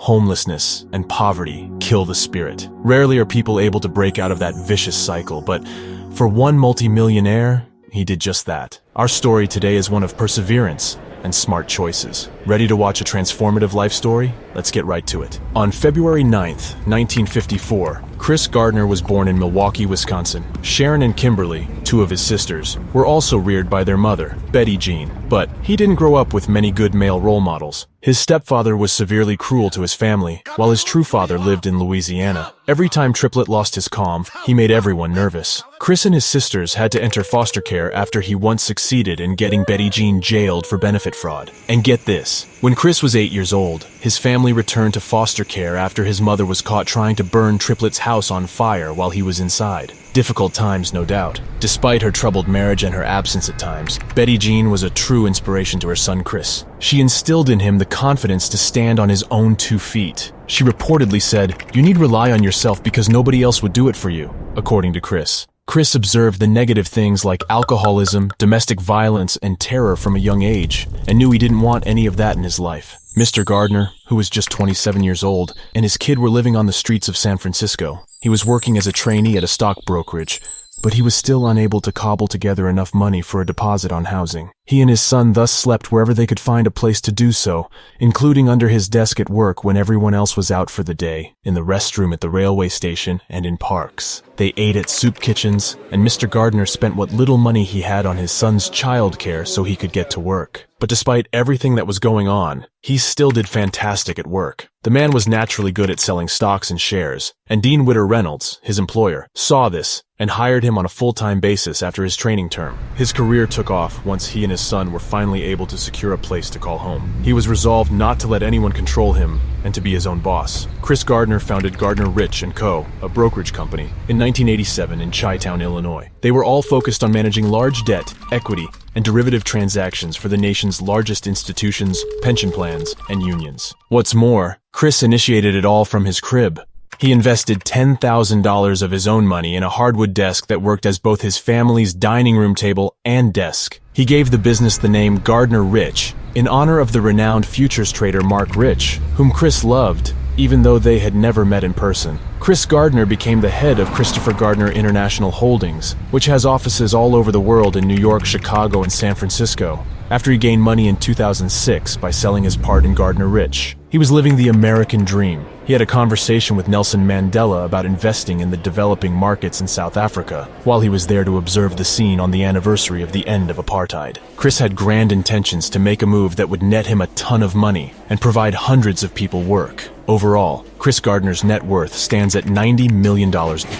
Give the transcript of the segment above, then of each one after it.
homelessness, and poverty kill the spirit. Rarely are people able to break out of that vicious cycle, but for one multi-millionaire, he did just that. Our story today is one of perseverance and smart choices. Ready to watch a transformative life story? Let's get right to it. On February 9th, 1954, Chris Gardner was born in Milwaukee, Wisconsin. Sharon and Kimberly, two of his sisters, were also reared by their mother, Betty Jean, but he didn't grow up with many good male role models. His stepfather was severely cruel to his family, while his true father lived in Louisiana. Every time Triplet lost his calm, he made everyone nervous. Chris and his sisters had to enter foster care after he once succeeded in getting Betty Jean jailed for benefit fraud. And get this, when Chris was 8 years old, his family returned to foster care after his mother was caught trying to burn Triplet's house on fire while he was inside. Difficult times, no doubt. Despite her troubled marriage and her absence at times, Betty Jean was a true inspiration to her son Chris. She instilled in him the confidence to stand on his own 2 feet. She reportedly said, "You need rely on yourself because nobody else would do it for you," according to Chris. Chris observed the negative things like alcoholism, domestic violence, and terror from a young age, and knew he didn't want any of that in his life. Mr. Gardner, who was just 27 years old, and his kid were living on the streets of San Francisco. He was working as a trainee at a stock brokerage, but he was still unable to cobble together enough money for a deposit on housing. He and his son thus slept wherever they could find a place to do so, including under his desk at work when everyone else was out for the day, in the restroom at the railway station, and in parks. They ate at soup kitchens, and Mr. Gardner spent what little money he had on his son's childcare so he could get to work. But despite everything that was going on, he still did fantastic at work. The man was naturally good at selling stocks and shares, and Dean Witter Reynolds, his employer, saw this and hired him on a full-time basis after his training term. His career took off once he and his son were finally able to secure a place to call home. He was resolved not to let anyone control him and to be his own boss. Chris Gardner founded Gardner Rich & Co., a brokerage company, in 1987 in Chi-Town, Illinois. They were all focused on managing large debt, equity, and derivative transactions for the nation's largest institutions, pension plans, and unions. What's more, Chris initiated it all from his crib. He invested $10,000 of his own money in a hardwood desk that worked as both his family's dining room table and desk. He gave the business the name Gardner Rich, in honor of the renowned futures trader Mark Rich, whom Chris loved, even though they had never met in person. Chris Gardner became the head of Christopher Gardner International Holdings, which has offices all over the world in New York, Chicago, and San Francisco, after he gained money in 2006 by selling his part in Gardner Rich. He was living the American dream. He had a conversation with Nelson Mandela about investing in the developing markets in South Africa, while he was there to observe the scene on the anniversary of the end of apartheid. Chris had grand intentions to make a move that would net him a ton of money and provide hundreds of people work. Overall, Chris Gardner's net worth stands at $90 million,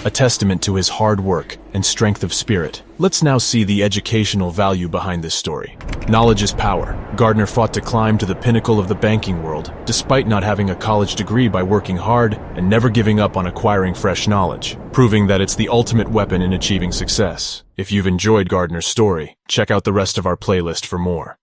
a testament to his hard work and strength of spirit. Let's now see the educational value behind this story. Knowledge is power. Gardner fought to climb to the pinnacle of the banking world, despite not having a college degree, by working hard and never giving up on acquiring fresh knowledge, proving that it's the ultimate weapon in achieving success. If you've enjoyed Gardner's story, check out the rest of our playlist for more.